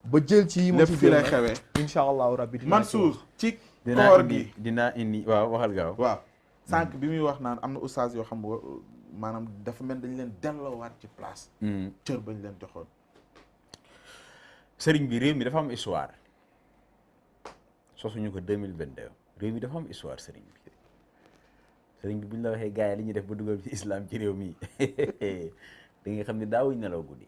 ba jël ci yi ma lépp ci fii lay jël xewee. incha allahu rabbi Mansour ci koor gi dinaa indi waaw waxal gaaw. waaw sànq bi muy wax naan am na oustaz yoo xam nga maanaam dafa mel dañ leen delloowaat ci place. cër bañ leen joxoon. sëriñ bi réew mi dafa am histoire sosuñu ko 2022 réew mi dafa am histoire sëriñ bi buñ la waxee gars yi li ñuy def ba dugal ci islam ci réew mi da nga xam ne daawuñ nelaw guddi.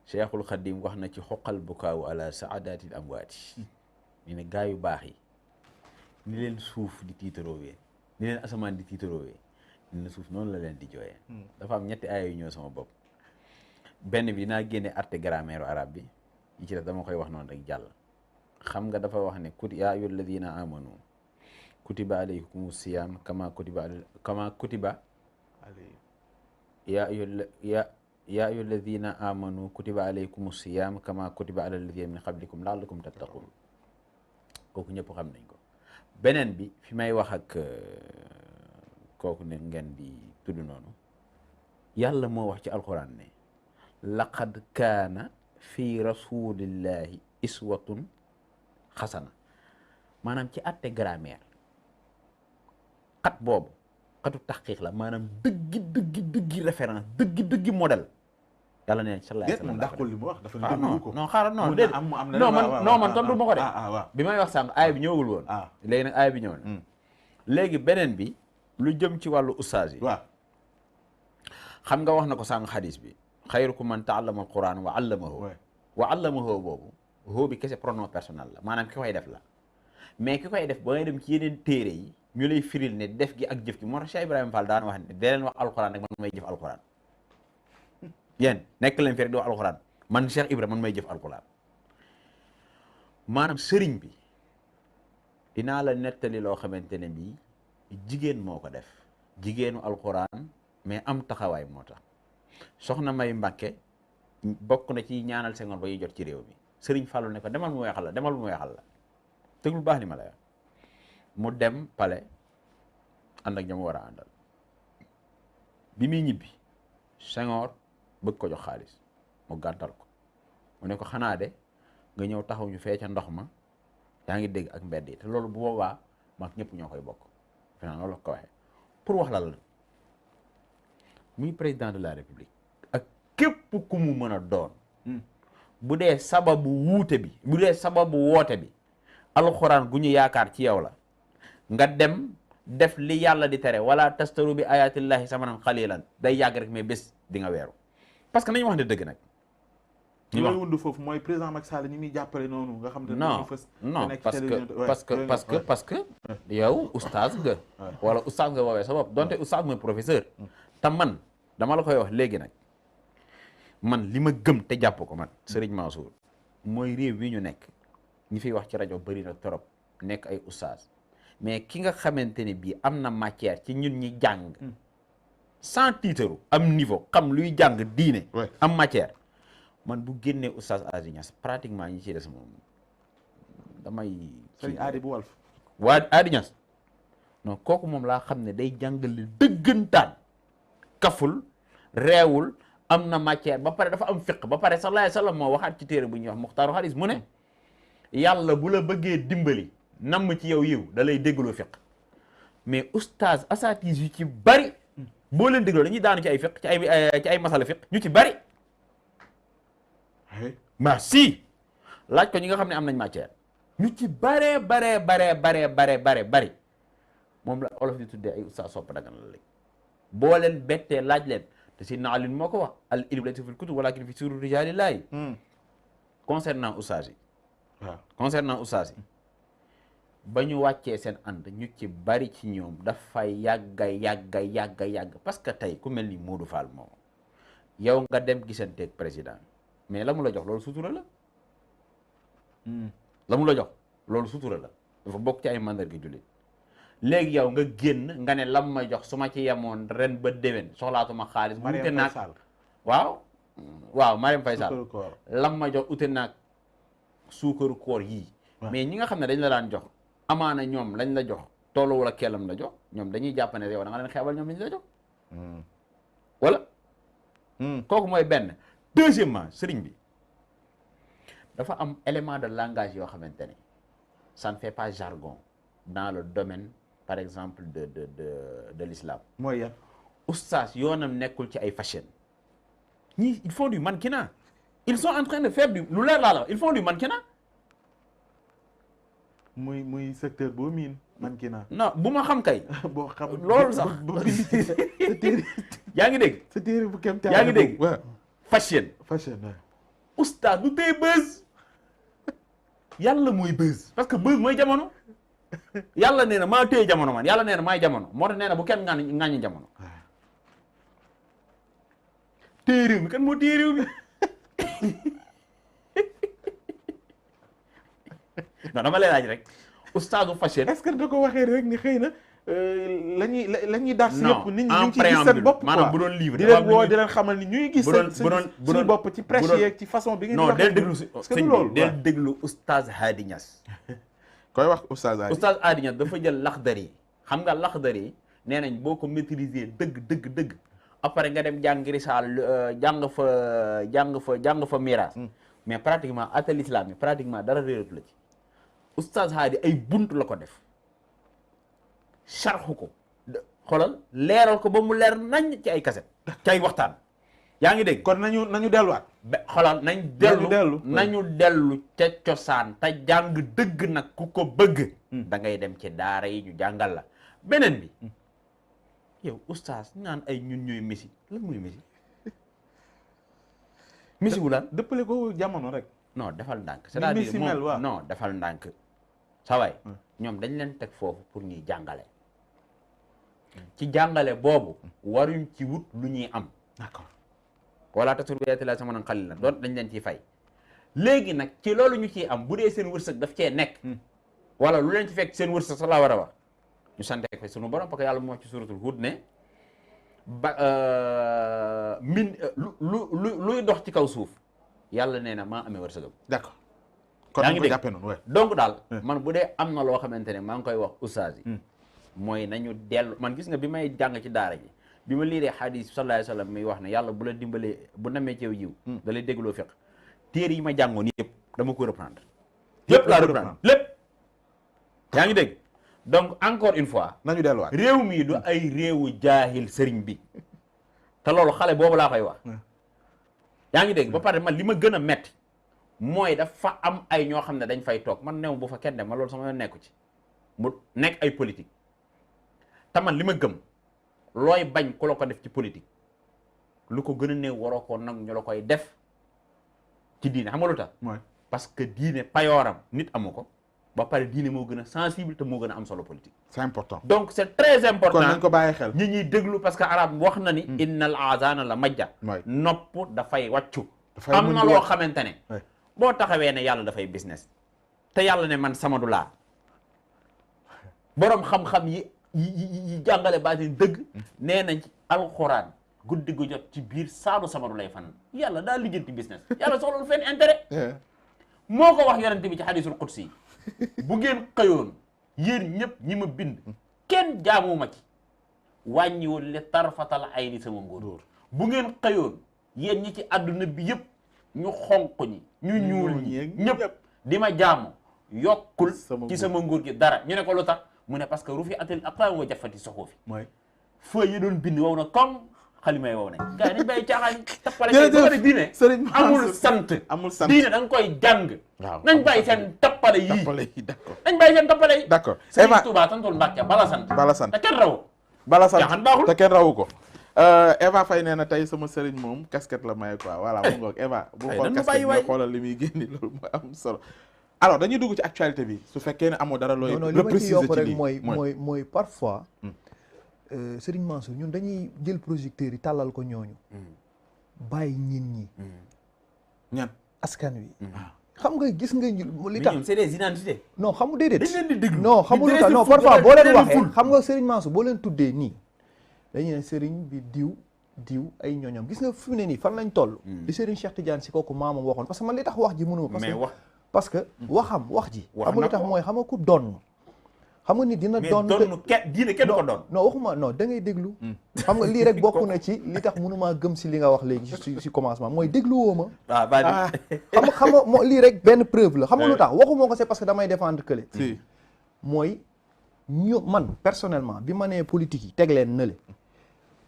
Cheikhul Khadim wax na ci xoqal bukaawu ala saadatil amwaati ñu ne gaa yu baax yi ni leen suuf di tiitaroowee ni leen asamaan di tiitaroowee ni leen suuf noonu la leen di jooyee. dafa am ñetti aaya yu ñëw sama bopp. benn bi dinaa génne arte grammaire arabe bi yi ci def dama koy wax noonu rek jàll. xam nga dafa wax ne yaa ayyuha alladina amanu kutiba alaykum siyam kama kutiba yaa ayyuha alladina amanu kutiba alaykum siyam kama kutiba ala alladina min qablikum la'allakum tattaqun kooku ñëpp xam nañ ko. beneen bi fi may wax ak kooku ne ngeen di tudd noonu yàlla moo wax ci alquran ne laqad kaana fi rasulillahi iswatun xasana maanaam ci atte grammaire xat boobu xatu taxqiq la maanaam dëggi référence dëggi modèle yàlla ne sallallahu alayhi wa sallam dàqul li mu wax dafa déglu ko non xaaral non déedéet non man tontu ma ko de bi may wax sànq aaya bi ñëwagul woon léegi nag aaya bi ñëw na léegi beneen bi lu jëm ci wàllu ustaas yi waaw xam nga wax na ko sànq xadis bi xayrukum man taallama alquran wa allamahu boobu hoo bi kese pronom personnel la maanaam ki koy def la mais ki koy def ba ngay dem ci yeneen téere yi ñu lay firil ne def gi ak jëf gi moo tax Cheikh Ibrahima Fall daan wax ne da leen wax alquran rek man may jëf alquran yéen nekk leen fi rek di wax alquran man Cheikh Ibrahima man may jëf alquran maanaam sëriñ bi dinaa la nettali loo xamante ne bii jigéen moo ko def jigéenu alquran mais am taxawaay moo tax soxna May Mbàkke bokk na ci ñaanal Senghor ba ñuy jot ci réew mi sëriñ Fallou ne ko demal mu weexal la demal mu weexal la déglu baax li ma la wax mu dem pale ànd ak ña mu war a àndal bi muy ñibbi Senghor bëgg ko jox xaalis mu gàntal ko mu ne ko xanaa de nga ñëw taxaw ñu fee ca ndox ma yaa ngi dégg ak mbedd yi te loolu bu boobaa maag ñëpp ñoo koy bokk finalement loolu la ko waxee pour wax la muy président de la république ak képp ku mu mën a doon bu dee sababu wuute bi bu dee sababu woote bi alxuraan gu ñu yaakaar ci yow la nga dem def li yàlla di tere wala tastaru bi ayatillahi samanan xalilan day yàgg rek mais bés di nga weeru parce que nañu wax ne dëgg nag ñu lay wund foofu mooy président Macky Sall ñi muy jàppale noonu nga xam ne non parce que yow oustaz nga wala oustaz nga woowee sa bopp donte oustaz mooy professeur te man dama la koy wax léegi nag man li ma gëm te jàpp ko man Serigne Mansour mooy réew wi ñu nekk ñi fiy wax ci rajo bëri na trop nekk ay oustaz mais ki nga xamante ne bii am na matière ci ñun ñi jàng sans titre am niveau xam luy jàng diine am matière man bu génnee oustaz Adi Niass pratiquement ñi ci des moom damay sëñ Adi bu Walf waa Adi Niass non kooku moom laa xam ne day jàngale dëggantaan kaful reewul am na matière ba pare dafa am fiq ba pare sallallahu alayhi wa sallam moo waxaat ci téere bu ñuy wax muxtaaru xadis mu ne yàlla bu la bëggee dimbali namm ci yow yiw da lay déggloo fiq mais oustaz asatis yu ci bari boo leen dégloo dañuy daanu ci ay fiq ci ay masala fiq ñu ci bari ma si laaj ko ñi nga xam ne am nañ matière ñu ci bare bari moom la olof di tuddee ay oustaz sopp dagan la léegi boo leen bettee laaj leen te si naalin moo ko wax al ilmu laysa fil kutub walakin fi suru rijalillahi concernant oustaz yi waaw concernant oustaz yi ba ñu wàccee seen ànd ñu ci bari ci ñoom dafay yàgg parce que tey ku mel ni Modou Fall moom yow nga dem gisanteeg président mais la mu la jox loolu sutura la la mu la jox loolu sutura la dafa bokk ci ay mandarga jullit léegi yow nga génn nga ne lam ma jox su ma ci yemoon ren ba déwén soxlaatuma xaalis bu ute naag waaw Marième Faye Sall lam ma jox ute naag suukaru koor yii mais ñi nga xam ne dañ la daan jox amaana ñoom lañ la jox tollu wala kellam la jox ñoom dañuy jàpp ne yow da nga leen xeebal ñoom lañ la jox wala kooku mooy benn deuxièmement sëriñ bi dafa am élément de langage yoo xamante ne ça ne fait pas jargon dans le domaine par exemple de l'islam. mooy yan. oustaz yoonam nekkul ci ay fashion ñii ils font du mannequinat ils sont en train de faire du lu leer laa la ils font du mannequinat. muy secteur boo miin mannequinat. non bu ma xam kay. boo xam loolu sax yaa ngi dégg. sa téere bu kem yaa ngi dégg waaw. fashion. fashion waaw. oustaz du tey buzz yàlla mooy buzz parce que buzz mooy jamono yàlla nee na maa téye jamono man yàlla nee na maay jamono moo tax nee na bu kenn ŋàññi jamono. téye réew mi kan moo téye réew mi non dama lay laaj rek oustaz fashion. est-ce que da ko waxee rek ni xëy na la ñuy daas yëpp nit ñi ñu ngi ciy gis préambule seen bopp quoi maanaam bu doon livre di leen woo di leen xamal ni ñuy gis seen bopp ci prêche yeeg ci façon bi ngeen di non del déglu est-ce que loolu del déglu oustaz Hady Niass koy wax oustaz Hady. oustaz Hady Niass dafa jël laxdari xam nga laxdari nee nañ boo ko maîtriser dëgg après nga dem jàng risaal jàng fa miraas mais pratiquement atal islam yi pratiquement dara réeratu la ci oustaz Hady ay bunt la ko def sarxu ko xoolal leeral ko ba mu leer nañ ci ay kaset ci ay waxtaan yaa ngi dégg. kon nañu delluwaat. xoolal nañu dellu ca cosaan te jàng dëgg nag ku ko bëgg. da ngay dem ci daara yi ñu jàngal la beneen bi. yow oustaz naan ay ñun ñooy Messi lan mooy Messi. Messi wu lan dëppale ko jamono rek. non defal ndànk. c'est-à-dire moom non defal ndànk. sa waay ñoom dañ leen teg foofu pour ñuy jàngale. ci jàngale boobu waruñ ci wut lu ñuy am. d'accord. wala tasur bi la sama nan xalil la doon dañ leen ciy fay. léegi nag ci loolu ñu ciy am bu dee seen wërsëg daf cee nekk. wala lu leen ci fekk seen wërsëg sax laa war a wax. ñu sante ko sunu borom parce que yàlla mu wax ci suratul Hud ne luy dox ci kaw suuf yàlla nee na maa amee wërsëgam. d'accord. kon yaa ngi dégg jàppee noonu donc daal man bu dee am na loo xamante ne maa ngi koy wax oustaz yi mooy nañu dellu man gis nga bi may jàng ci daara ji bi ma liiree hadis sallallahu alayhi wa sallam muy wax ne yàlla bu la dimbalee bu namee ci yow yiw da lay dégloo fiq téere yi ma jàngoon yëpp dama ko reprendre lépp laa reprendre lépp yaa ngi dégg donc encore une fois nañu delluwaat réew mi du ay réewu jaahil sëriñ bi te loolu xale boobu laa koy wax yaa ngi dégg ba pare man li ma gën a metti mooy dafa am ay ñoo xam ne dañ fay toog man new bu fa kenn dem ma loolu sama yoon nekku ci mu nekk ay politique te man li ma gëm looy bañ ku la ko def ci politique lu ko gën a néew waroo ko nag ñu la koy def ci diine xam nga lu tax parce que diine payooram nit amu ko ba pare diine moo gën a sensible te moo gën a am solo politique. c'est important donc c'est très important kon nañ ko bàyyi xel ñi ñuy déglu parce que arab wax na ni innal azana la majja nopp dafay wàccu am na loo xamante ne boo taxawee ne yàlla dafay business te yàlla ne man samadu laa boroom xam-xam yi jàngale baatin dëgg nee nañ ci alxuraan guddi gu jot ci biir saadu samadu lay fan yàlla daa lijjanti business yàlla soxla lu fenn intérêt moo ko wax yonent bi ci hadisul qudsi bu ngeen xëyoon yéen ñëpp ñi ma bind kenn jaamuma ci wàññiwul li tarfatal ay ni sama nguur bu ngeen xëyoon yéen ñi ci àdduna bi yëpp ñu xonq ñi ñu ñuul ñi ñëpp di ma jaamu yokkul ci sama nguur gi dara ñu ne ko lu tax mu ne parce que rufi atil aqlaam wa jaffati suhuuf feuille yi doon bind wow na comme xalima yi wow nañ gars yi dañ bàyyi caaxaan tappale ba diine amul sant diine da nga koy jàng nañ bàyyi seen tappale yii nañ bàyyi seen tappale yi d'accord Sëriñ Tuubaa santul Mbàkke bala sant te kenn rawu bala sant caaxaan baaxul te kenn rawu ko Eva Faye nee na tey sama sëriñ moom casquette la may quoi voilà mu ngoog Eva bu xool casquette bi xoolal li muy génni loolu mooy am solo alors dañuy dugg ci actualité bi su fekkee ne amoo dara looy repréciser ci rek mooy parfois Serigne Mansour ñun dañuy jël projecteurs yi tàllal ko ñooñu bàyyi ñin ñi ñan askan wi xam nga gis nga li tax c'est des identités non xam nga déedéet dañ leen di déglu non xam nga lu tax non parfois boo leen waxee xam nga Serigne Mansour boo leen tuddee nii dañuy ne Serigne bi diw ay ñooñam gis nga fi mu ne nii fan lañ toll li Serigne Cheikh Tidiane si kooku maamam waxoon parce que man li tax wax ji mënuma parce que wax ji xam nga li tax mooy xam nga ku donn xam nga ni dina mais doon diine kenn ko doon. non waxuma non da ngay déglu. xam nga lii rek bokk na ci li tax mënumaa gëm si li nga wax léegi si commencement mooy dégluwoo ma. xam nga lii rek benn preuve la xam nga lu tax waxuma ko c'est parce que damay défendre kële. mooy man personnellement bi ma nee politique yi teg leen nële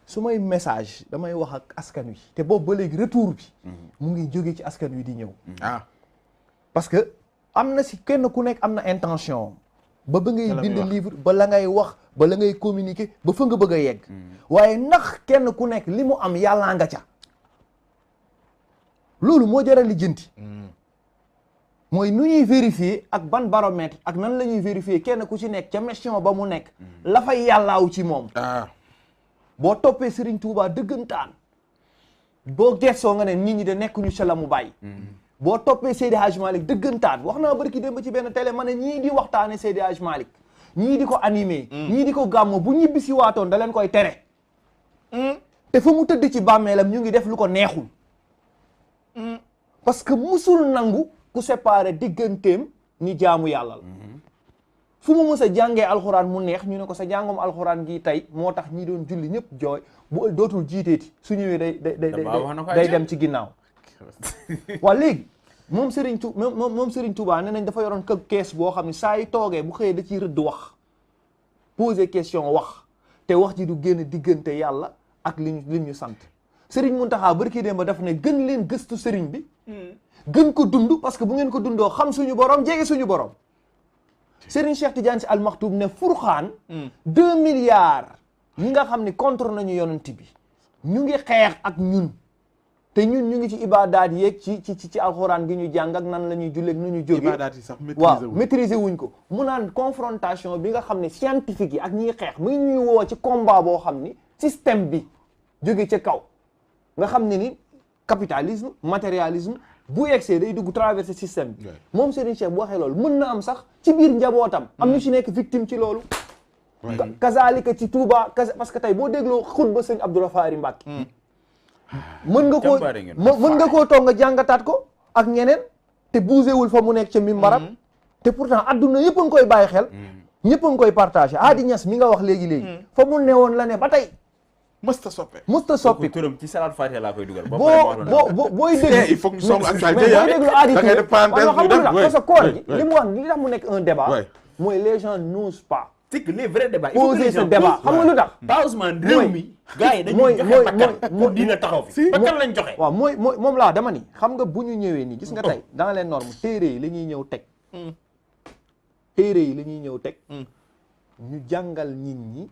su may message damay wax ak askan wi te boobu ba léegi retour bi mu ngi jóge ci askan wi di ñëw. parce que am na si kenn ku nekk am na intention ba ngay bind livre ba la ngay wax ba la ngay communiquer ba fa nga bëgg a yegg waaye ndax kenn ku nekk li mu am yàllaa nga ca loolu moo jaral lijjanti mooy nu ñuy vérifier ak ban baromètre ak nan la ñuy vérifier kenn ku ci nekk ca mission ba mu nekk la fay yàllaaw ci moom boo toppee Serigne Touba dëggantaan boo gessoo nga ne nit ñi de nekkuñu ca la mu bàyyi boo toppee Seydi Hadj Malick dëggantaan wax naa barki démb ci benn télé ma ne ñii di waxtaane Seydi Hadj Malick ñii di ko animé ñii di ko gàmmo bu ñibbi si waatoon da leen koy tere te fa mu tëdd ci bàmmeelam ñu ngi def lu ko neexul parce que musul nangu ku séparé digganteem ni jaamu yàlla la fu mu mës a jàngee alxuraan mu neex ñu ne ko sa jàngom alxuraan gi tey moo tax ñi doon julli ñëpp jooy bu dootul jiiteeti su ñëwee day dem ci ginnaaw waa léegi moom Serigne Touba ne nañ dafa yoroon kees boo xam ne saa yi toogee bu xëyee da ciy rëdd wax poser question wax te wax ji du génn diggante yàlla ak li ñu sant Serigne Mountakha barki dem ba daf ne gën leen gëstu Serigne bi gën ko dund parce que bu ngeen ko dundoo xam suñu borom jege suñu borom Serigne Cheikh Tidiane Sy Al Maktoum ne Furqaan 2 milliards ñi nga xam ne contre nañu yonent bi ñu ngi xeex ak ñun te ñun ñu ngi ci ibadaat yeeg ci alxuraan gi ñu jàng ak nan la ñuy julleeg nu ñu jógee ibadaat yi sax maîtriser wuñ ko mu naan confrontation bi nga xam ne scientifique yi ak ñiy xeex muy ñuy woo ci combat boo xam ni système bi jóge ca kaw nga xam ne ni capitalisme matérialisme bu yegsee day dugg traverser système bi moom Serigne Cheikh bu waxee loolu mën na am sax ci biir njabootam am ñu ci nekk victime ci loolu kazalika ci Touba parce que tey boo dégloo xutba sëñ Abdou Rafari Mbacké mën nga koo toog nga jàngataat ko ak ñeneen te bougé wul fa mu nekk ca mimbaram te pourtant adduna yëpp a ngi koy bàyyi xel ñëpp a ngi koy partagé Adi Niass mi nga wax léegi fa mu newoon la ne ba tey mësta soppi turam ci salaat Fatiha laa koy dugal booy dégg il faut que ñu soog ak booy déglu Adi parce que koor gi li mu wax li tax mu nekk un débat mooy les gens n'osent pas c'est que les vrais débats poser ce débat xam nga lu tax pas Ousmane réew mi gars yi dañuy joxe bakkan pour dina taxaw fi bakkan lañ joxe waaw moom laa dama ni xam nga bu ñu ñëwee nii gis nga tey dans les normes téere yi la ñuy ñëw teg ñu jàngal nit ñi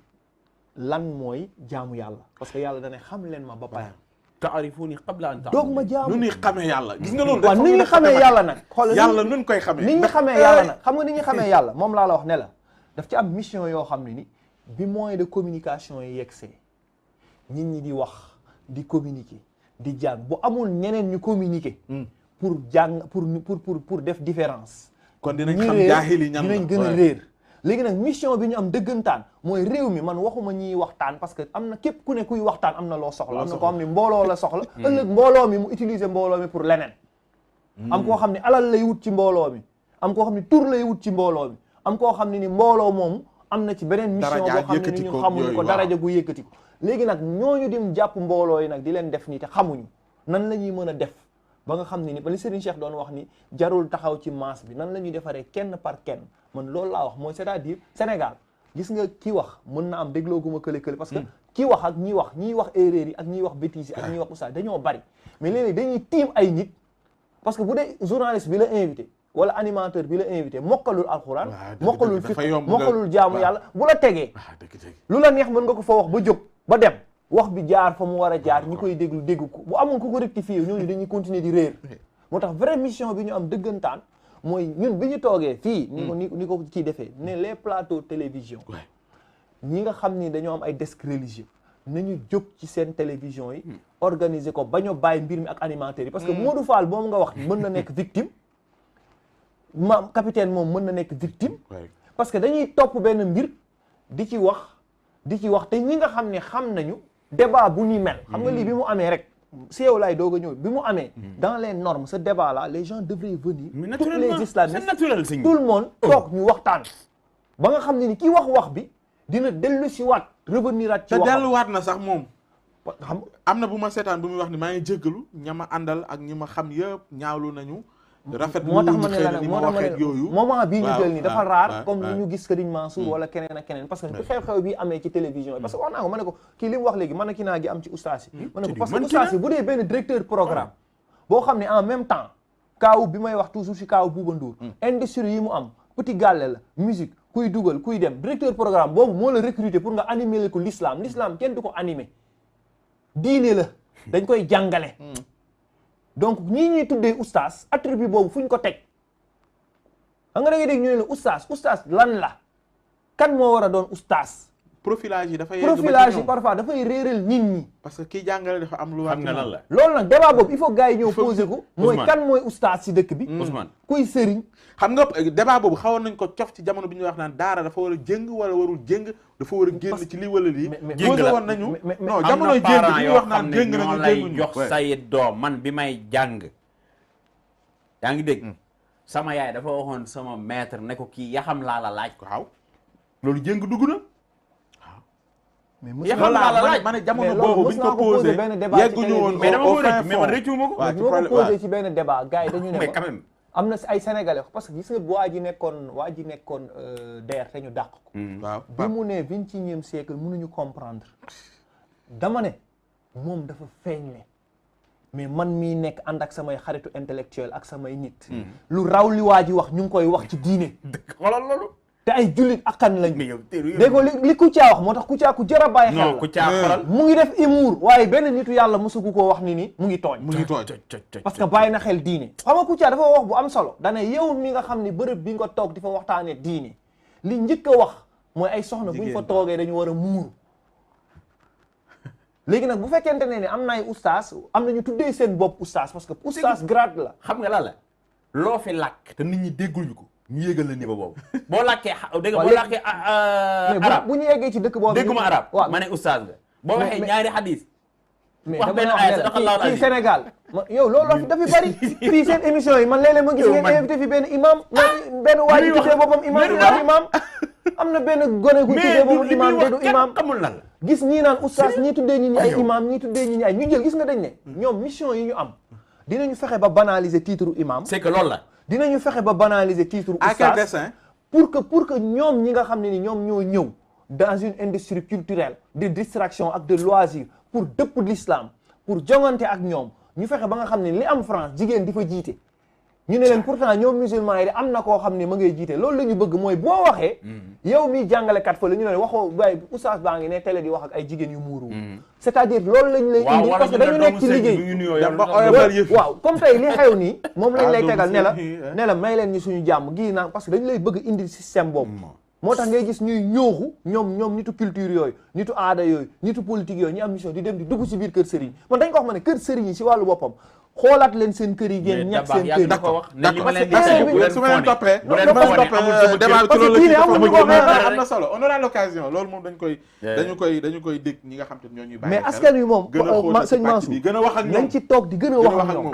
lan mooy jaamu yàlla parce que yàlla dana xam leen ma ba pare taarifuni qabla an doog ma jaamu nu ñuy xamee yàlla gis nga loolu waaw ni ñu xamee yàlla nag xool yàlla nun koy xamee ni ñu xamee yàlla nag xam nga ni ñu xamee yàlla moom laa la wax ne la daf ci am mission yoo xam ne ni bi moyen de communication yi yegsee nit ñi di wax di communiquer di jàng bu amul ñeneen ñu communiquer pour jàng pour def différence kon dinañ xam jaahil yi ñan la dinañ gën a réer léegi nag mission bi ñu am dëggantaan mooy réew mi man waxuma ñiy waxtaan parce que am na képp ku ne kuy waxtaan am na loo soxla am na koo xam ne mbooloo la soxla ëllëg mbooloo mi mu utiliser mbooloo mi pour leneen am koo xam ne alal lay wut ci mbooloo mi am koo xam ne tur lay wut ci mbooloo mi am koo xam ne ni mbooloo moomu am na ci beneen mission boo xam ne ni ñun xamuñu ko daraja gu yëkkati ko léegi nag ñooñu dim jàpp mbooloo yi nag di leen def nii te xamuñu nan la ñuy mën a def ba nga xam ne ni ba li Serigne Cheikh doon wax ni jarul taxaw ci masse bi nan la ñuy defaree kenn par kenn man loolu laa wax mooy c'est-à-dire Sénégal gis nga kii wax mën na am déglooguma kële parce que kii wax ak ñiy wax erreur yi ak ñiy wax bêtises yi ak ñiy wax oustaz dañoo bari mais léeg-léeg dañuy tiim ay nit parce que bu dee journaliste bi la invité wala animateur bi la invité mokkalul alxuraan mokkalul fiqh mokkalul jaamu yàlla bu la tegee lu la neex mën nga ko fa wax ba jóg ba dem wax bi jaar fa mu war a jaar ñi koy déglu dégg ko bu amul ku ko rectifier ñooñu dañuy continuer di réer moo tax vraie mission bi ñu am dëggantaan mooy ñun bi ñu toogee fii ni ko kii defee ne les plateaux télévision ñi nga xam ni dañoo am ay desk religieux nañu jóg ci seen télévision yi organiser ko bañoo bàyyi mbir mi ak animateurs yi parce que Modou Fall moom nga wax mën na nekk victime ma capitaine moom mën na nekk victime parce que dañuy topp benn mbir di ci wax te ñi nga xam ne xam nañu débat bu ni mel xam nga lii bi mu amee rek si yow laay doog a ñëw bi mu amee dans les normes ce débat là les gens devraient venir tous les islamistes tout le monde toog ñu waxtaan ba nga xam ne ni kii wax bi dina dellu si waat revenir at ci te waxam delluwaat na sax moom xam am na bu ma seetaan bu muy wax ni maa ngi jéggalu ña ma àndal ak ñi ma xam yëpp ñaawlu nañu rafet moo tax ma ne la nag ni moo ma tax ma waxee ne yooyu moment bii ñu jël ni dafa raar waaw, comme waaw. ni ñu gis Serigne Mansour wala keneen ak keneen parce que bu xew-xew bi amee ci télévision yi parce que wax naa ko ma ne ko kii li mu wax léegi man a ki naa gi am ci ustaas yi ma ne ko parce que ustaas yi bu dee benn directeur programme boo xam ne en même temps kaaw bi may wax toujours si kaaw Bouba Ndour industrie yi mu am petit gàlle la musique kuy dugal kuy dem directeur programme boobu moo la recruter pour nga animer ko l'islam kenn du ko animer diine la dañ koy jàngale donc ñii ñuy tuddee ustaas attribut boobu fu ñu ko teg xam nga da ngay dégg ñu ne la ustaas lan la kan moo war a doon ustaas profilage yi dafa yegg ba ci profilage yi ñoom. parfois dafay réeral nit ñi parce que kii jàngale dafa am lu war xam nga lan la loolu nag débat boobu il faut gars yi ñëw poser ko mooy Ousmane. kan mooy ustaas si dëkk bi Ousmane kuy sëriñ xam nga débat boobu xawoon nañ ko cof ci jamono bi ñuy wax naan daara dafa war a jëng wala warul jëng dafa war a génn ci lii wala lii jéng posé la. woon nañu non am jamono na jéng parents bi ñuy yoo wax xam naan ne jéng ñoo nañu lay jénguñu jox say doom man bi may jàng yaa ngi dégg sama yaay dafa waxoon sama maître ne ko kii yaxam laa la laaj waaw loolu jéng dugg na mais yaxam laa la laaj ma ne jamono mais loolu boobu mës biñ naa ko ko posé posé benn débat ci yegguñu woon mais dama ko au fin rëcc mais man fond. rëccu ma ko waaw ci ñoo ko problème posé ci benn débat gars yi dañu ne mais ma quand même am na si ay sénégalais parce que gis nga waa ji nekkoon DER te ñu dàq ko waaw bi mu ne 21e siècle mënuñu comprendre dama ne moom dafa feeñle mais man mii nekk ànd ak samay xaritu intellectuel ak samay nit lu raw li waa ji wax ñu ngi koy wax ci diine xoolal loolu te ay jullit akkan lañ mais yow téeru dégg nga li Kouthia wax moo tax Kouthia ku jar a bàyyi xel non la ku caa xoolal mu ngi def humour waaye benn nitu yàlla mosugu koo wax ni mu ngi tooñ mu ngi tooñ parce que bàyyi na xel diine xam nga Kouthia dafa wax bu am solo dane yow mi nga xam ni bërëb bi nga toog di fa waxtaane diine li njëkk a wax mooy ay soxna buñ fa toogee dañu war a muuru léegi nag bu fekkente ne am na ay ustaas am na ñu tuddee seen bopp ustaas parce que ustaas grade la xam nga lan la loo fi làkk te nit ñi dégguñu ko ñu yégal la niveau boobu boo làkkee dégg nga boo làkkee mais arab bu ñu yeggee ci dëkk boobu dégguma arab waaw ma ne oustaz nga boo waxee mais- ñaari xadis mais wax dama benn la aaya wax dafa ne laal la fii aziz. Sénégal yow loolu dafa bari fii seen émission yi man léeg-léeg ma gis Yow ngeen man- invité fi benn imam benn waa ji muy wax- tuddee boppam imam muy du wax- imam am na benn gone gu tuddee boppam imam te du imam xamul lan la gis ñii naan oustaz ñii tuddee ñi ay yow. imam ñii tuddee ñi ay ñu jël gis nga dañ ne ñoom mission yi ñu am dinañu fexe ba banaliser titre imam c'est que loolu la dinañu fexe ba banaliser titre à quel oustaz dessin pour que ñoom ñi nga xam ne ni ñoom ñoo ñëw dans une industrie culturelle de distraction ak de loisir pour dëpp l'islam pour jongante ak ñoom ñu fexe ba nga xam ne li am France jigéen di fa jiite ñu ne leen pourtant ñoom musulmans yi de am na koo xam ne ma ngay jiite loolu la ñu bëgg mooy boo waxee yow miy jàngalekat fa la ñu ne waxoo waaye oustaz baa ngi ne télé di wax ak ay jigéen yu muuru c'est-à-dire loolu lañ lay indi parce que dañu nekk ci liggéey waaw comme tey li xew nii moom lañ lay tegal ne la may leen ñu suñu jàmm gii naan parce que dañu lay bëgg indi système boobu moo tax ngay gis ñuy ñooxu ñoom nitu culture yooyu nitu aada yooyu nitu politique yooyu ñu am mission di dem di dugg ci biir kër sëriñ man dañ ko wax ma ne kër sëriñ yi ci wàllu boppam xoolaat leen seen kër yi ngeen ñàkk seen kër yi d'accord su ma leen toppee débat bi ci loolu la am na solo on aura l'occasion loolu moom dañu koy dégg ñi nga xam te ñoo ñuy bàyyi mais askan wi moom sëñ Mansour gën a wax ak ñoom nañ ci toog di gën a wax ak ñoom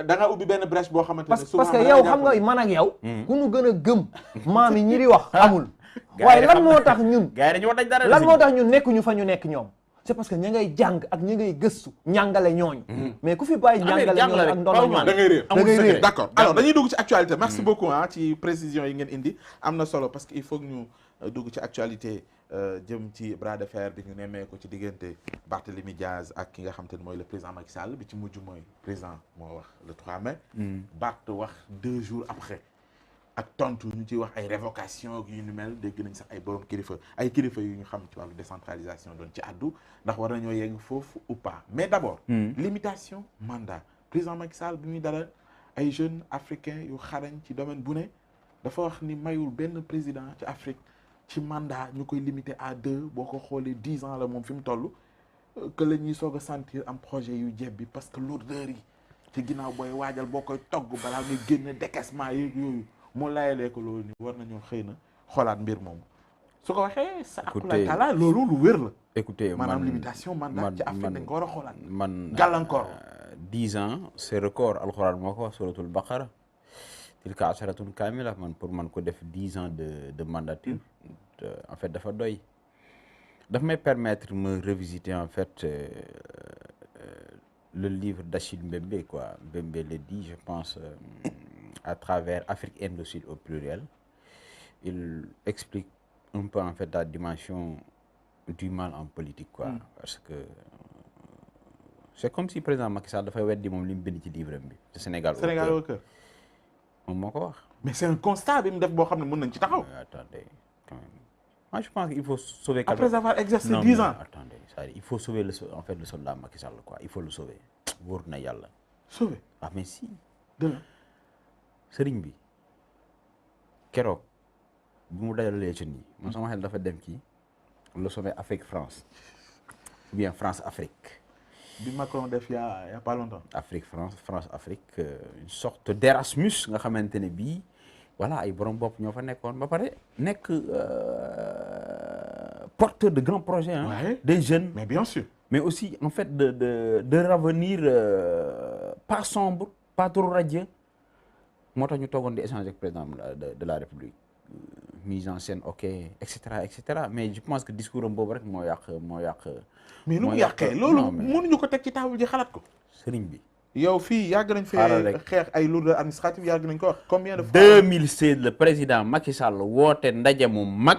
da nga ubbi benn brèche boo xamante ne parce que yow xam nga man ak yow ku ñu gën a gëm maam yi ñi di wax amul waaye lan moo tax ñun lan moo tax ñun nekkuñu fa ñu nekk ñoom c'est parce que ña ngay jàng ak ña ngay gëstu ñàngale ñooñu mais ku fi bàyyi ñàngale ñooñu ak ndono ñooñu da ngay réer d'accord alors Jàngale. dañuy dugg ci actualité merci beaucoup ci précision yi ngeen indi am na solo parce que il faut que ñu dugg ci actualité jëm ci bras de fer bi ñu nemmee ko ci diggante Barthélémy Diaz ak ki nga xam te ne mooy le président Macky Sall bi ci mujj mooy président moo wax le 3 mai Barth wax 2 jours après ak tontu ñu ciy wax ay révocation yu ñu mel dégg nañ sax ay borom kilifa ay kilifa yu ñu xam ci wàllu décentralisation doon ci àddu ndax war nañoo yegg foofu ou pas mais d'abord limitation mandat président Macky Sall bi muy dalal ay jeunes africains yu xarañ ci domaine bu ne dafa wax ni mayul benn président ci Afrique ci mandat ñu koy limiter à 2 boo ko xoolee 10 ans la moom fi mu toll que la ñuy soog a sentir am projet yu jebbi parce que lourdeur yi ci ginnaaw booy waajal boo koy togg balaa ngay génn décaissement yeeg yooyu mu layalee ko loolu ni war nañoo xëy na xoolaat mbir moomu su ko waxee sa akulaay taala loolu lu wér la écoutez maanaam limitation mandat ci Afrique dañ ko war a xoolaat man gàllankoor 10 ans c'est record alxuraan moo ko wax suratul baqara tilka asharatun kamila man pour man ko def 10 ans de mandature en fait dafa doy daf may permettre me revisiter en fait le livre d'Achille Mbembe quoi Mbembe le dit je pense à travers Afrique Indocile au pluriel il explique un peu en fait la dimension du mal en politique quoi parce que c'est comme si président Macky Sall dafay weddi moom li mu bind ci livre bi te Sénégal au cœur moom moo ko wax. mais c'est un constat bi mu def boo xam ne mën nañ ci taxaw. Attendez quand même moi je pense qu'il faut sauver. Après avoir exercé 10 ans. Attendez c'est-à-dire il faut sauver le soldat Macky Sall quoi il faut le sauver wóor na yàlla. sauver ah mais si. dëgg sëriñ bi keroog bu mu dajalee jeunes yi man sama xel dafa dem ci le sommet Afrique France ou bien France Afrique. bi Macron def y a pas longtemps. Afrique France Afrique une sorte d'Erasmus nga xamante ne bii voilà ay borom bopp ñoo fa nekkoon ba pare nekk porteur de grands projets hein, ouais. Des jeunes mais bien sûr. mais aussi en fait de ravenir pas sombre pas trop radieux moo tax ñu toogoon di échanger ak président de la République mise en scène ok et cetera mais je pense que discours am boobu rek moo yàq mais nu mu yàqee loolu mënuñu ko teg ci table ji xalaat ko. sëriñ bi. yow fii yàgg nañ fee xeex ay lourdeurs administratives yàgg nañ ko wax combien de fois. 2016 le président Macky Sall woote ndaje mu mag.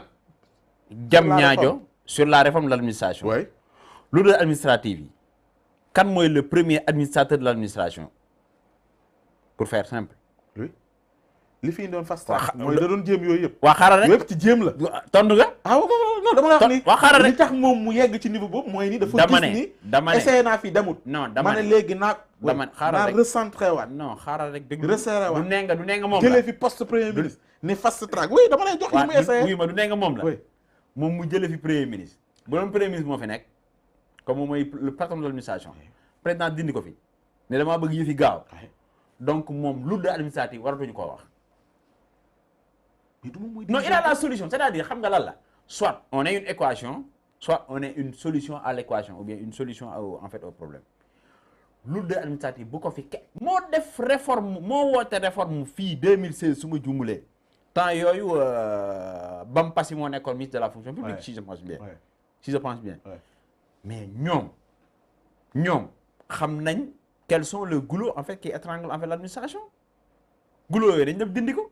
jam ñaajo sur la réforme de l'administration. oui. lourdeurs administratives yi. kan mooy le premier administrateur de l'administration pour faire simple. oui li fi doon fast track mooy da doon jéem yooyu yëpp. waa xaaral rek yëpp ci jéem la. tontu nga. ah non dama la wax ni. waa xaaral rek li tax moom mu yegg ci niveau boobu mooy ni dafa gis ni. dama ne essayé naa fi demut. non dama ne ma ne léegi naa. dama xaaral rek naa recentré waat. non xaaral rek dégg resserré waat du nee nga moom la jëlee fi poste premier ministre. ni fast track oui dama lay jox yi mu essayé. oui ma du nee nga moom la. oui moom mu jëlee fi premier ministre. bu doon premier ministre moo fi nekk comme moom mooy le patron de l'administration. président dindi ko fi ne damaa bëgg yëfi gaaw. donc moom lourdeur administrative waratuñu koo wax. non il a la solution c'est-à-dire xam nga lan la soit on est une équation soit on est une solution à l'équation ou bien une solution en fait au problème lourdeur administrative bu ko fi moo def réforme moo woote réforme fii 2016 su ma jumulee temps yooyu Bam Passi moo nekkoon ministre de la fonction publique si je pense bien mais ñoom xam nañ quels sont les goulots en fait qui étranglent en fait l'administration goulot yooyu dañ def dindi ko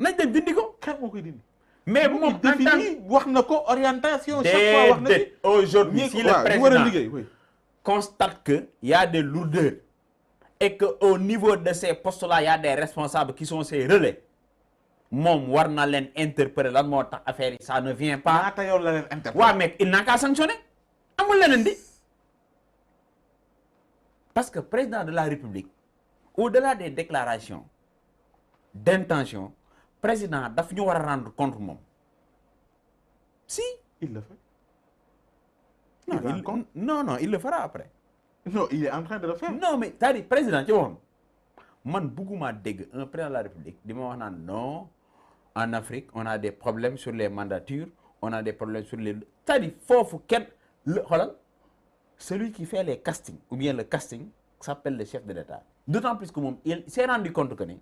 nañ dem dindi ko. kan moo koy dindi. mais moom en tant wax na ko orientation. chaque fois wax na ci aujourd'hui si le président constate que y a des lourdeurs et que au niveau de ces postes-là y a des responsables qui sont ces relais moom war na leen interpeller lan moo tax affaire yi ça ne vient pas. ñaata yoon la leen interpeller. waaw mais il n'a qu'à sanctionner amul leneen di parce que président de la République au-delà des déclarations d'intention. président daf ñu war a rendre compte moom si. il le fait. non il le fera après. non il est en train de le faire. non mais c'est-à-dire président ci waxam man bugguma dégg un président de la République di ma wax naan non en Afrique on a des problèmes sur les mandatures on a des problèmes sur les c'est-à-dire foofu kenn le xoolal celui qui fait les castings ou bien le casting s'appelle le chef de l'État d'autant plus que moom il s'est rendu compte que ni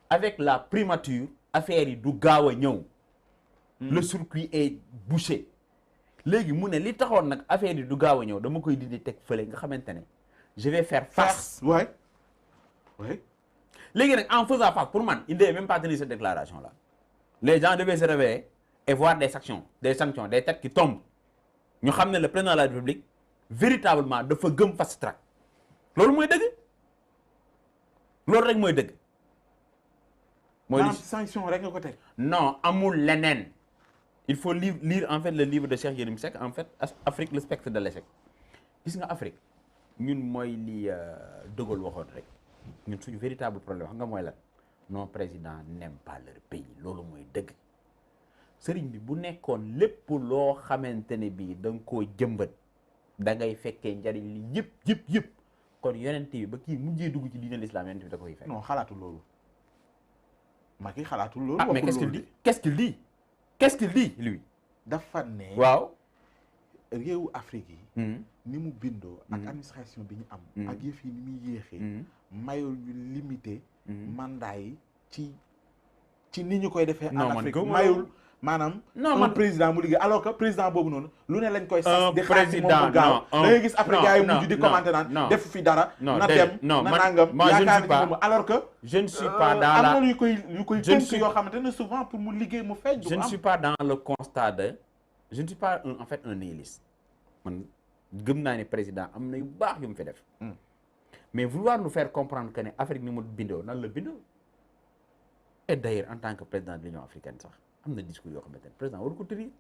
avec la primature affaire yi du gaaw a ñëw. le circuit est bouché. léegi mu ne li taxoon nag affaire yi du gaaw a ñëw dama koy dindi teg fële nga xamante ne je vais faire face. ouais. léegi nag en faisant face pour man il devait même pas tenir cette déclaration là. les gens devaient se réveiller et voir des sanctions des têtes qui tombent ñu xam ne le président de la République véritablement dafa gëm fast track loolu mooy dëgg loolu rek mooy dëgg. mooy sanction rek nga ko teg. non amul leneen il faut lire en fait le livre de Cheikh Yérim Seck en fait Afrique le spectre de l'échec gis nga Afrique ñun mooy li De Gaulle waxoon rek ñun suñu véritable problème xam nga mooy lan nos présidents n'aiment pas leur pays loolu mooy dëgg sëriñ bi bu nekkoon lépp loo xamante ne bii da nga koo jëmbat da ngay fekkee njariñ li yëpp kon yonent bi ba kii mujjee dugg ci diine l'islam yonent bi da koy fekk. non xalaatul loolu. Macky xalaatul loolu. ah mais qu'est-ce qu'il dit lui. dafa ne. waaw. réewu Afrique yi. ni mu bindoo ak administration bi ñu am ak yëf yi ni muy yéexee mayul ñu limité mandat yi ci ni ñu koy defee en Afrique mayul maanaam un président mu liggéey alors que président boobu noonu lu ne lañ koy sas di xaar ci moom mu gaaw da ngay gis après gars yi mujj di commenter naan def fi dara na dem na nangam yaakaar ni moom alors que je ne suis pas dans la am na yu koy tënk yoo xamante ne souvent pour mu liggéey mu feeñ je ne suis pas dans le constat de je ne suis pas en fait un nihiliste man gëm naa ne président am na yu baax yu mu fi def mais vouloir nous faire comprendre que ne Afrique ni mu bindoo nan la bindoo et d'ailleurs en tant que président de l'Union africaine sax am na discours yoo xamante ne président waru ko tëri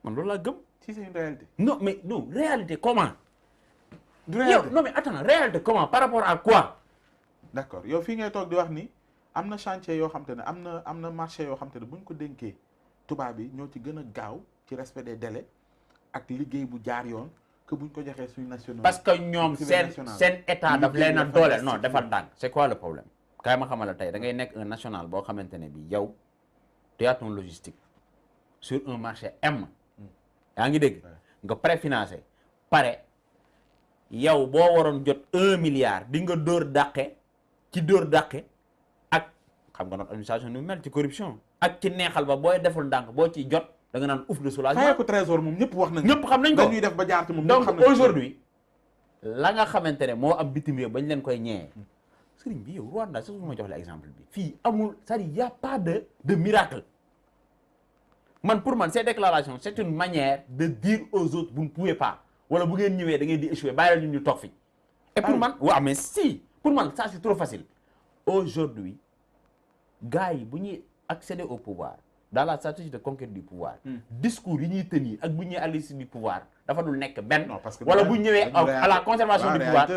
man loolu laa gëm. si c'est une réalité. non mais non réalité comment. yow non mais attends réalité comment par rapport à quoi. d'accord yow fii ngay toog di wax ni am na chantier yoo xamante ne am na marché yoo xamante ne bu ñu ko dénkee tubaab yi ñoo ci gën a gaaw ci respect des délais ak liggéey bu jaar yoon que bu ñu ko joxee suñu national. parce que ñoom seen état daf leen a doole non defal ndànk c'est quoi le problème. kaay ma xamal la tey da ngay nekk un national boo xamante ne bi yow tu as ton logistique sur un marché M. yaa ngi dégg nga préfinancé pare yow boo waroon jot 1 milliard di nga dóor dàqe ci dóor dàqe ak xam nga notre administration nu mel ci corruption ak ci neexal ba booy deful ndànk boo ci jot da nga naan ouf de soulagement. fayee ko trésor moom ñëpp wax nañ ñëpp xam nañ ko dañuy def ba jaar ci moom. donc aujourd'hui la nga xamante ne moo am bitim réew bañ leen koy ñëwee sëriñ bi yow Rwanda sax ma jox la exemple bi fii amul c'est-à-dire y a pas de miracle man pour man ces déclarations c'est une manière de dire aux autres vous ne pouvez pas wala bu ngeen ñëwee da ngeen di échouer bàyyi la ñu toog fi et pour man waaw mais si pour man ça c'est trop facile aujourd'hui gars yi bu ñuy accéder au pouvoir dans la stratégie de conquête du pouvoir discours yi ñuy tenir ak bu ñuy aller du pouvoir dafa dul nekk benn wala bu ñëwee à la conservation du pouvoir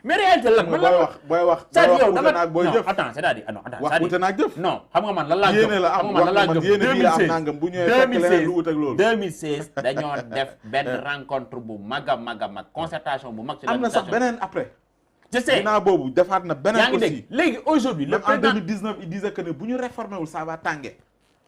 mais réalité lan man la booy wax c'est-à-dire yow da nga booy jëf attends c'est-à-dire non attends wax wute naag jëf non xam nga man lan laa gëm yéene la am wax man yéene bi la am nangam bu ñëwee fekk leneen lu wut ak loolu 2016 dañoo def benn rencontre bu mag a mag concertation bu mag ci am na sax beneen après je sais ginnaaw boobu defaat na beneen yaa ngi dégg léegi aujourd'hui le même en président 2019 il disait que ne bu ñu réformé wul ça va tànge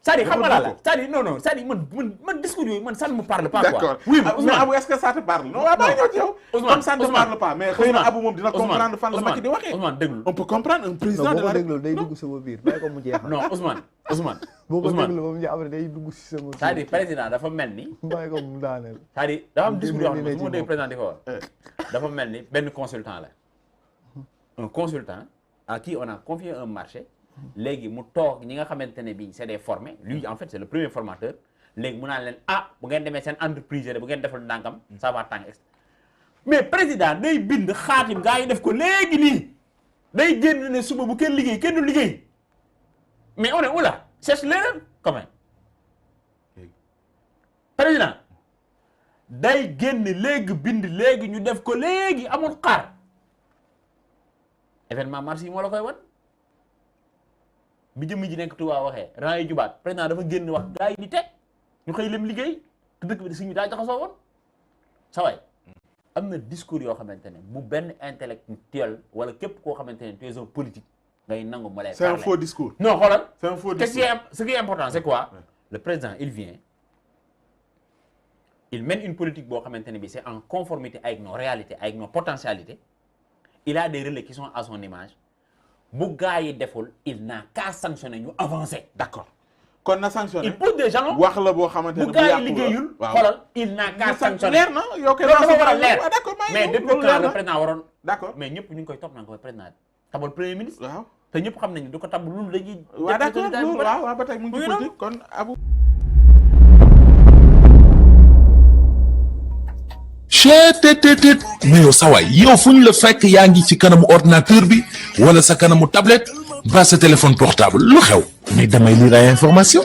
c'est-à-dire xam nga la c'est-à-dire non c'est-à-dire man discours yooyu man ça ne me parle pas quoi. D'accord. Oui, mais Abou est-ce que ça te parle non waaw bàyyi ñëw ci yow comme ça ne te parle pas mais xëy na Abou moom dina comprendre fan la ma ci di waxee Ousmane déglu on peut comprendre un président de la déglu day dugg sama biir bàyyi ko mu jeexal non Ousmane boo ko déglu ba mu jeex après day dugg si sama c'est-à-dire président dafa mel ni bàyyi ko mu daaneel c'est-à-dire dafa am discours yoo xam ne su ma dégg président di ko wax dafa mel ni benn consultant la un consultant à qui on a confié un marché léegi mu toog ñi nga xamante ne bii c'est des formés lui en fait c'est le premier formateur léegi mu naan leen bu ngeen demee seen entreprise bu ngeen defal ndànkam ça va tàng mais président day bind xaatim gaa yi def ko léegi nii day génn ne suba bu kenn liggéey kenn du liggéey mais on est où là cherche l'erreur quand même président day génn léegi bind léegi ñu def ko léegi amul xaar événement mars yi moo la koy wan bi jëmm ji nekk Touba waxee ran yi jubaat président dafa génn wax gaa yi di teg ñu xëy lem liggéey te dëkk bi suñu daa jaxasoo woon sa waay am na discours yoo xamante ne bu benn intellectuel wala képp koo xamante ne tu es un politique ngay nangu ma lay c'est un faux discours non xoolal c'est un faux discours ce qui est important c'est quoi le président il vient il mène une politique boo xamante ne bi c'est en conformité avec nos réalités avec nos potentialités il a des relais qui sont à son image bu gars yi deful il n'a qu'à sanctionner ñu avancer. d'accord kon na sanctionner. il pose des jalons wax la boo xamante ne bu gars yi liggéeyul. xoolal il n'a qu'à sanctionner. leer na yow kay dafa war a leer d'accord mais depuis quand le président waroon. d'accord mais ñëpp ñu ngi koy topp naan ko président tabal premier ministre. waaw te ñëpp xam nañu du ko tab loolu dañuy. waaw d'accord loolu waaw ba tey mu ngi ci politique kon Abou. cheetetetet mais yow sa waay yow fu ñu la fekk yaa ngi ci kanamu ordinateur bi wala sa kanamu tablette ba sa téléphone portable lu xew mais damay lire ay information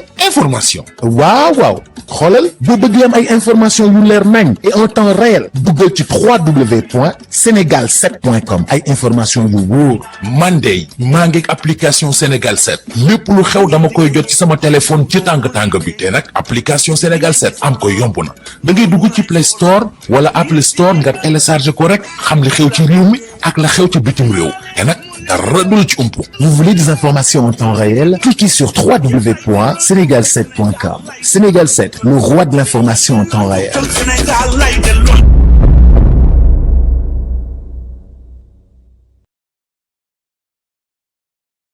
waaw xoolal boo bëgg am ay information yu leer nañ et en temps réel duggal ci www.senegal7.com ay information yu wóor man de maa ngi application Sénégal 7 lépp lu xew dama koy jot ci sama téléphone ci tàng bi te nag application Sénégal 7 am ko yomb na da ngay dugg ci Play Store wala Apple Store nga télécharge ko rek xam li xew ci réew mi ak la xew ci bitim réew te nag dara du la ci umpu. Vous voulez des informations en temps réel? Cliquez sur www.senegal7.com. Sénégal 7, le roi de l'information en temps réel.